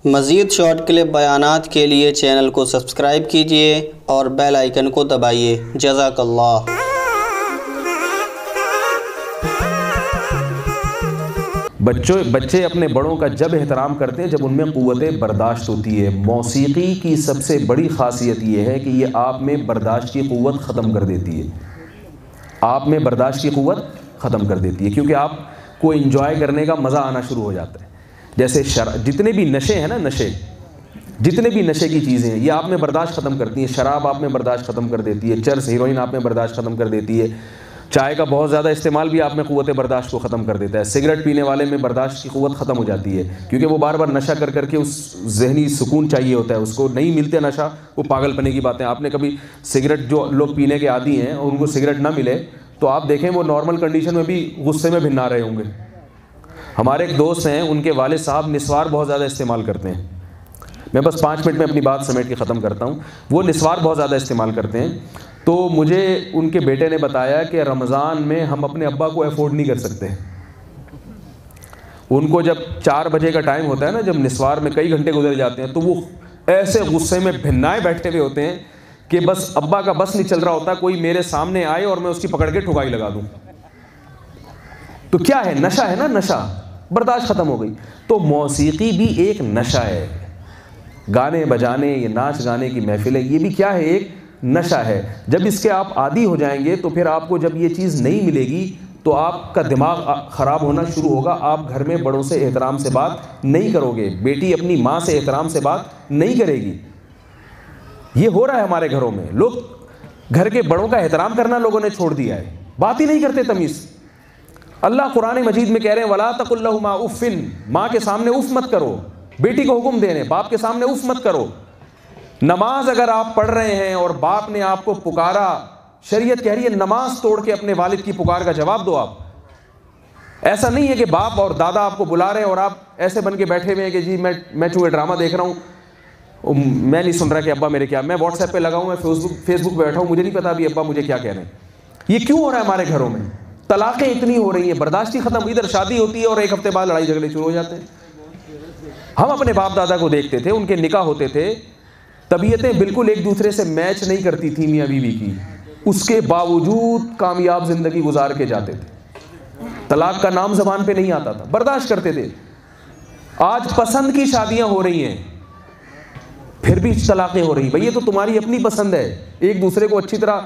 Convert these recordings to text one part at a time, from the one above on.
مزید short clip بیانات کے لیے چینل کو سبسکرائب کیجیے اور بیل آئیکن کو دبائیے۔ جزاک اللہ۔ بچے اپنے بڑوں کا جب احترام کرتے ہیں جب ان میں قوت برداشت ہوتی ہے۔ موسیقی کی سب سے بڑی خاصیت یہ ہے کہ یہ آپ میں برداشت کی قوت ختم کر دیتی ہے، آپ میں برداشت کی قوت ختم کر دیتی ہے، کیونکہ آپ کو انجوائے کرنے کا مزہ آنا شروع ہو جاتا ہے۔ جیسے جتنے بھی نشے ہیں نا، جتنے بھی نشے کی چیزیں ہیں یہ آپ میں برداشت ختم کرتی ہیں۔ شراب آپ میں برداشت ختم کر دیتی ہے، چرس ہیروئن آپ میں برداشت ختم کر دیتی ہے، چائے کا بہت زیادہ استعمال بھی آپ میں قوت برداشت کو ختم کر دیتا ہے، سگریٹ پینے والے میں برداشت کی قوت ختم ہو جاتی ہے، کیونکہ وہ بار بار نشہ کر کے اس ذہنی سکون چاہیے ہوتا ہے، اس کو نہیں ملتے نشہ، وہ پاگل پنے کی باتیں۔ آپ نے کبھی سگریٹ، جو لوگ پینے کے عادی ہیں اور ان کو سگریٹ نہ ملے تو آپ دیکھیں وہ نارمل کنڈیشن میں بھی غصے میں بھنا رہے ہوں گے۔ ہمارے ایک دوست ہیں، ان کے والد صاحب نسوار بہت زیادہ استعمال کرتے ہیں۔ میں بس 5 منٹ میں اپنی بات سمیٹ کے ختم کرتا ہوں۔ وہ نسوار بہت زیادہ استعمال کرتے ہیں، تو مجھے ان کے بیٹے نے بتایا کہ رمضان میں ہم اپنے ابا کو افورڈ نہیں کر سکتے۔ ان کو جب 4 بجے کا ٹائم ہوتا ہے نا، جب نسوار میں کئی گھنٹے گزر جاتے ہیں، تو وہ ایسے غصے میں بھنائے بیٹھے ہوئے ہوتے ہیں کہ بس ابا کا بس نہیں چل رہا ہوتا، کوئی میرے سامنے آئے اور میں اس کی پکڑ کے ٹھکائی لگا دوں۔ تو کیا ہے؟ نشہ ہے نا، نشہ، برداشت ختم ہو گئی۔ تو موسیقی بھی ایک نشہ ہے، گانے بجانے، یہ ناچ گانے کی محفلیں، یہ بھی کیا ہے؟ ایک نشہ ہے۔ جب اس کے آپ عادی ہو جائیں گے تو پھر آپ کو جب یہ چیز نہیں ملے گی تو آپ کا دماغ خراب ہونا شروع ہوگا۔ آپ گھر میں بڑوں سے احترام سے بات نہیں کرو گے، بیٹی اپنی ماں سے احترام سے بات نہیں کرے گی۔ یہ ہو رہا ہے ہمارے گھروں میں، لوگ گھر کے بڑوں کا احترام کرنا لوگوں نے چھوڑ دیا ہے، بات ہی نہیں کرتے تمیز۔ اللہ قرآن مجید میں کہہ رہے ہیں وَلَا تَقُل لَهُمَا اُفٍّ، ماں کے سامنے اف مت کرو، بیٹی کو حکم دے رہے ہیں باپ کے سامنے اف مت کرو۔ نماز اگر آپ پڑھ رہے ہیں اور باپ نے آپ کو پکارا، شریعت کہہ رہی ہے نماز توڑ کے اپنے والد کی پکار کا جواب دو۔ آپ ایسا نہیں ہے کہ باپ اور دادا آپ کو بلا رہے ہیں اور آپ ایسے بن کے بیٹھے ہوئے ہیں کہ جی میں چونکہ ڈرامہ دیکھ رہا ہوں، میں نہیں سن رہا کہ ابا میرے کیا، میں واٹس ایپ پہ لگا ہوں، میں فیس بک پہ بیٹھا ہوں، مجھے نہیں پتا ابھی ابا مجھے کیا کہہ رہے ہیں۔ یہ کیوں ہو رہا ہے ہمارے گھروں میں؟ طلاقیں اتنی ہو رہی ہیں، برداشت ہی ختم۔ ادھر شادی ہوتی ہے اور 1 ہفتے بعد لڑائی جھگڑے شروع ہو جاتے ہیں۔ ہم اپنے باپ دادا کو دیکھتے تھے، ان کے نکاح ہوتے تھے، طبیعتیں بالکل ایک دوسرے سے میچ نہیں کرتی تھی میاں بیوی کی، اس کے باوجود کامیاب زندگی گزار کے جاتے تھے، طلاق کا نام زبان پہ نہیں آتا تھا، برداشت کرتے تھے۔ آج پسند کی شادیاں ہو رہی ہیں پھر بھی طلاقیں ہو رہی ہیں۔ بھئی یہ تو تمہاری اپنی پسند ہے، ایک دوسرے کو اچھی طرح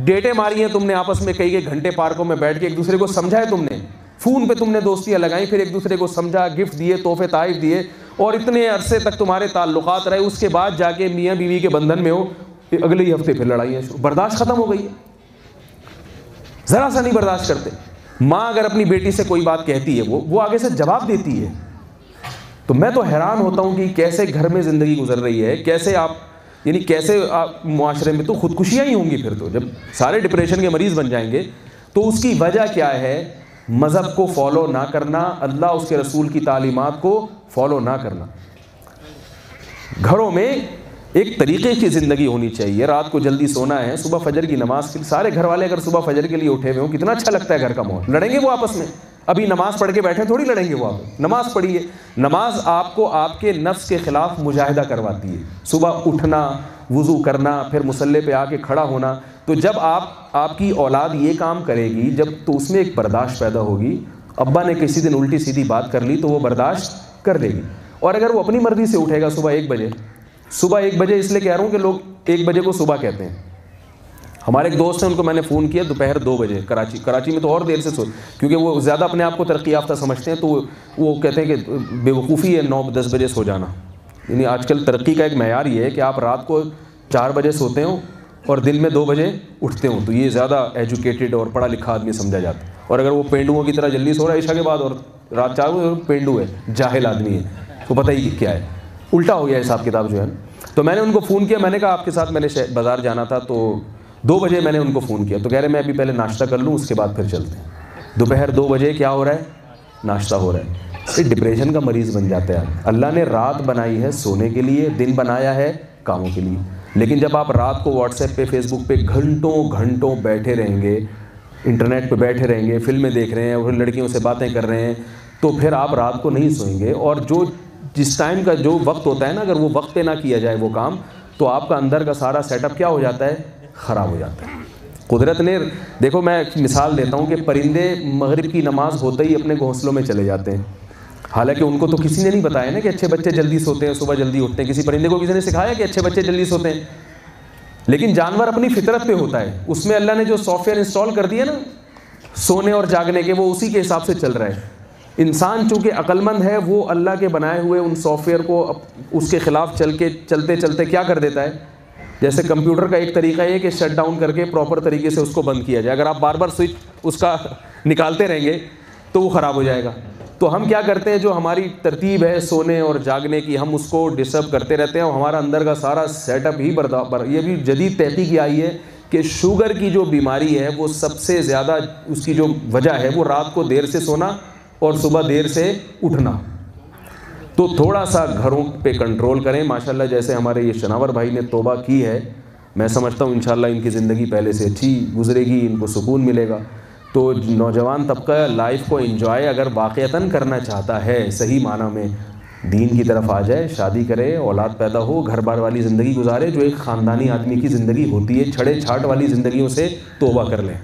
ڈیٹیں ماری ہیں تم نے، آپس میں کئی گھنٹے پارکوں میں بیٹھ کے ایک دوسرے کو سمجھا ہے تم نے، فون پہ تم نے دوستیاں لگائیں، پھر ایک دوسرے کو سمجھا، گفٹ دیے، تحفے تحائف دیے، اور اتنے عرصے تک تمہارے تعلقات رہے، اس کے بعد جا کے میاں بیوی کے بندھن میں ہو، اگلے ہی ہفتے پھر لڑائیاں شروع۔ برداشت ختم ہو گئی ہے، ذرا سا نہیں برداشت کرتے۔ ماں اگر اپنی بیٹی سے کوئی بات کہتی ہے وہ آگے سے جواب دیتی ہے، تو میں تو حیران ہوتا ہوں کہ کیسے گھر میں زندگی گزر رہی ہے، کیسے آپ یعنی کیسے آپ معاشرے میں تو خودکشیاں ہی ہوں گی پھر تو، جب سارے ڈپریشن کے مریض بن جائیں گے۔ تو اس کی وجہ کیا ہے؟ مذہب کو فالو نہ کرنا، اللہ اس کے رسول کی تعلیمات کو فالو نہ کرنا۔ گھروں میں ایک طریقے کی زندگی ہونی چاہیے، رات کو جلدی سونا ہے، صبح فجر کی نماز کے سارے گھر والے اگر صبح فجر کے لیے اٹھے ہوئے ہوں، کتنا اچھا لگتا ہے گھر کا ماحول۔ لڑیں گے وہ آپس میں؟ ابھی نماز پڑھ کے بیٹھے تھوڑی لڑیں گے وہ آپ، نماز پڑھیے۔ نماز آپ کو آپ کے نفس کے خلاف مجاہدہ کرواتی ہے، صبح اٹھنا، وضو کرنا، پھر مصلی پہ آ کے کھڑا ہونا۔ تو جب آپ کی اولاد یہ کام کرے گی، جب تو اس میں ایک برداشت پیدا ہوگی۔ ابا نے کسی دن الٹی سیدھی بات کر لی تو وہ برداشت کر لے گی، اور اگر وہ اپنی مرضی سے اٹھے گا صبح 1 بجے، صبح 1 بجے اس لیے کہہ رہا ہوں کہ لوگ 1 بجے کو صبح کہتے ہیں۔ ہمارے ایک دوست ہیں، ان کو میں نے فون کیا دوپہر 2 بجے، کراچی میں تو اور دیر سے کیونکہ وہ زیادہ اپنے آپ کو ترقی یافتہ سمجھتے ہیں، تو وہ کہتے ہیں کہ بے وقوفی ہے 9-10 بجے سو جانا۔ یعنی آج کل ترقی کا ایک معیار یہ ہے کہ آپ رات کو 4 بجے سوتے ہوں اور دن میں 2 بجے اٹھتے ہوں، تو یہ زیادہ ایجوکیٹڈ اور پڑھا لکھا آدمی سمجھا جاتا ہے۔ اور اگر وہ پینڈوؤں کی طرح جلدی سو رہا ہے عشاء کے بعد اور رات 4 بجے، پینڈو ہے، جاہل آدمی ہے، تو پتہ ہی کیا ہے، الٹا ہو گیا حساب کتاب جو ہے۔ تو میں نے ان کو فون کیا، میں نے کہا آپ کے ساتھ میں نے بازار جانا تھا، تو 2 بجے میں نے ان کو فون کیا، تو کہہ رہے میں ابھی پہلے ناشتہ کر لوں اس کے بعد پھر چلتے ہیں۔ دوپہر 2 بجے کیا ہو رہا ہے؟ ناشتہ ہو رہا ہے۔ یہ ڈپریشن کا مریض بن جاتا ہے۔ اللہ نے رات بنائی ہے سونے کے لیے، دن بنایا ہے کاموں کے لیے، لیکن جب آپ رات کو واٹس ایپ پہ، فیس بک پہ گھنٹوں بیٹھے رہیں گے، انٹرنیٹ پہ بیٹھے رہیں گے، فلمیں دیکھ رہے ہیں اور لڑکیوں سے باتیں کر رہے ہیں، تو پھر آپ رات کو نہیں سوئیں گے۔ اور جس ٹائم کا جو وقت ہوتا ہے نا، اگر وہ وقت پہ نہ کیا جائے وہ کام، تو آپ کا اندر کا سارا سیٹ اپ کیا ہو جاتا ہے؟ خراب ہو جاتا ہے۔ قدرت نے دیکھو، میں ایک مثال دیتا ہوں کہ پرندے مغرب کی نماز ہوتے ہی اپنے گھونسلوں میں چلے جاتے ہیں، حالانکہ ان کو تو کسی نے نہیں بتایا نا کہ اچھے بچے جلدی سوتے ہیں، صبح جلدی اٹھتے ہیں، کسی پرندے کو کسی نے سکھایا کہ اچھے بچے جلدی سوتے ہیں؟ لیکن جانور اپنی فطرت پہ ہوتا ہے، اس میں اللہ نے جو سافٹ ویئر انسٹال کر دیا نا سونے اور جاگنے کے، وہ اسی کے حساب سے چل رہا ہے۔ انسان چونکہ عقل مند ہے، وہ اللہ کے بنائے ہوئے ان سافٹ ویئر کو اس کے خلاف چلتے چلتے کیا کر دیتا ہے؟ جیسے کمپیوٹر کا ایک طریقہ ہے کہ شٹ ڈاؤن کر کے پراپر طریقے سے اس کو بند کیا جائے، اگر آپ بار بار سوئچ اس کا نکالتے رہیں گے تو وہ خراب ہو جائے گا۔ تو ہم کیا کرتے ہیں، جو ہماری ترتیب ہے سونے اور جاگنے کی، ہم اس کو ڈسٹرب کرتے رہتے ہیں، اور ہمارا اندر کا سارا سیٹ اپ ہی یہ بھی جدید تحقیق کی آئی ہے کہ شوگر کی جو بیماری ہے وہ سب سے زیادہ اس کی جو وجہ ہے وہ رات کو دیر سے سونا اور صبح دیر سے اٹھنا۔ تو تھوڑا سا گھروں پہ کنٹرول کریں۔ ماشاءاللہ جیسے ہمارے یہ شناور بھائی نے توبہ کی ہے، میں سمجھتا ہوں انشاءاللہ ان کی زندگی پہلے سے اچھی گزرے گی، ان کو سکون ملے گا۔ تو نوجوان طبقہ لائف کو انجوائے اگر واقعتاً کرنا چاہتا ہے، صحیح معنی میں دین کی طرف آ جائے، شادی کرے، اولاد پیدا ہو، گھر بار والی زندگی گزارے، جو ایک خاندانی آدمی کی زندگی ہوتی ہے، چھڑے چھاٹ والی زندگیوں سے توبہ کر لیں۔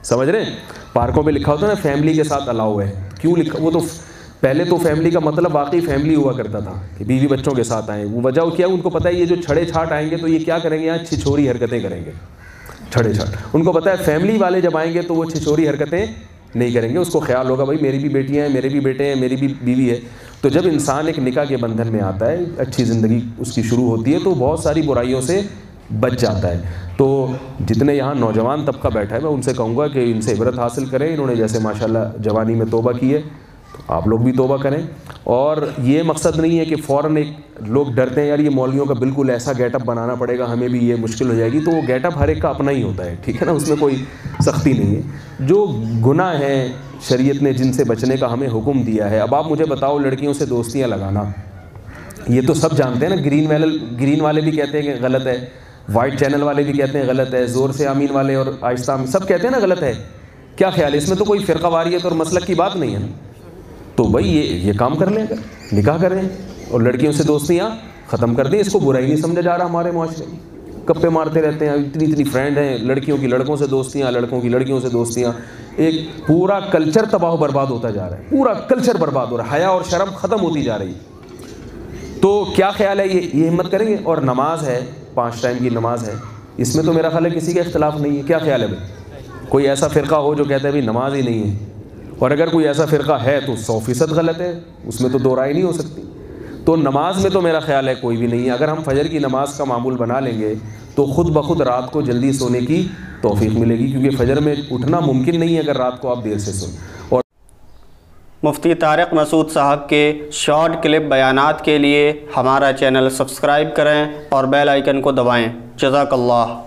سمجھ رہے ہیں؟ پارکوں پہ لکھا ہوتا ہے نا فیملی کے ساتھ الاؤ ہے، کیوں لکھا؟ وہ تو پہلے تو فیملی کا مطلب واقعی فیملی ہوا کرتا تھا کہ بیوی بچوں کے ساتھ آئیں، وہ وجہ کیا؟ ان کو پتہ ہے یہ جو چھڑے چھاٹ آئیں گے تو یہ کیا کریں گے؟ یہاں چھچوری حرکتیں کریں گے، چھڑے چھاٹ۔ ان کو پتہ ہے فیملی والے جب آئیں گے تو وہ چھچوری حرکتیں نہیں کریں گے، اس کو خیال ہوگا بھائی میری بھی بیٹیاں ہیں، میرے بھی بیٹے ہیں، میری بھی بیوی ہے۔ تو جب انسان ایک نکاح کے بندھن میں آتا ہے، اچھی زندگی اس کی شروع ہوتی ہے، تو بہت ساری برائیوں سے بچ جاتا ہے۔ تو جتنے یہاں نوجوان طبقہ بیٹھا ہے میں ان سے کہوں گا کہ ان سے عبرت حاصل کریں، انہوں نے جیسے ماشاءاللہ جوانی میں توبہ کی ہے تو آپ لوگ بھی توبہ کریں۔ اور یہ مقصد نہیں ہے کہ فوراً ایک لوگ ڈرتے ہیں یار یہ مولویوں کا بالکل ایسا گیٹ اپ بنانا پڑے گا، ہمیں بھی یہ مشکل ہو جائے گی، تو وہ گیٹ اپ ہر ایک کا اپنا ہی ہوتا ہے، ٹھیک ہے نا، اس میں کوئی سختی نہیں ہے۔ جو گناہ ہیں شریعت نے جن سے بچنے کا ہمیں حکم دیا ہے، اب آپ مجھے بتاؤ لڑکیوں سے دوستیاں لگانا، یہ تو سب جانتے ہیں نا، گرین والے بھی کہتے ہیں کہ غلط ہے، وائٹ چینل والے بھی کہتے ہیں غلط ہے، زور سے آمین والے اور آہستہ آمین سب کہتے ہیں نا غلط ہے۔ کیا خیال ہے اس میں؟ تو کوئی فرقہ واریت اور مسلک کی بات نہیں ہے نا۔ تو بھائی یہ کام کر لیں، اگر نکاح کریں اور لڑکیوں سے دوستیاں ختم کر دیں، اس کو برا ہی نہیں سمجھا جا رہا ہمارے معاشرے میں۔ گپے مارتے رہتے ہیں، اتنی فرینڈ ہیں، لڑکیوں کی لڑکوں سے دوستیاں، لڑکوں کی لڑکیوں سے دوستیاں، ایک پورا کلچر تباہ و برباد ہوتا جا رہا ہے، پورا کلچر برباد ہو رہا ہے، حیا اور شرم ختم ہوتی جا رہی ہے۔ تو کیا خیال ہے یہ ہمت کریں گے؟ اور نماز ہے، 5 ٹائم کی نماز ہے، اس میں تو میرا خیال ہے کسی کا اختلاف نہیں ہے۔ کیا خیال ہے بھائی؟ کوئی ایسا فرقہ ہو جو کہتا ہے بھائی نماز ہی نہیں ہے، اور اگر کوئی ایسا فرقہ ہے تو 100% غلط ہے، اس میں تو دو رائے نہیں ہو سکتی۔ تو نماز میں تو میرا خیال ہے کوئی بھی نہیں ہے۔ اگر ہم فجر کی نماز کا معمول بنا لیں گے تو خود بخود رات کو جلدی سونے کی توفیق ملے گی، کیونکہ فجر میں اٹھنا ممکن نہیں ہے اگر رات کو آپ دیر سے سوئیں۔ اور مفتی طارق مسعود صاحب کے شارٹ کلپ بیانات کے لیے ہمارا چینل سبسکرائب کریں اور بیل آئیکن کو دبائیں۔ جزاک اللہ۔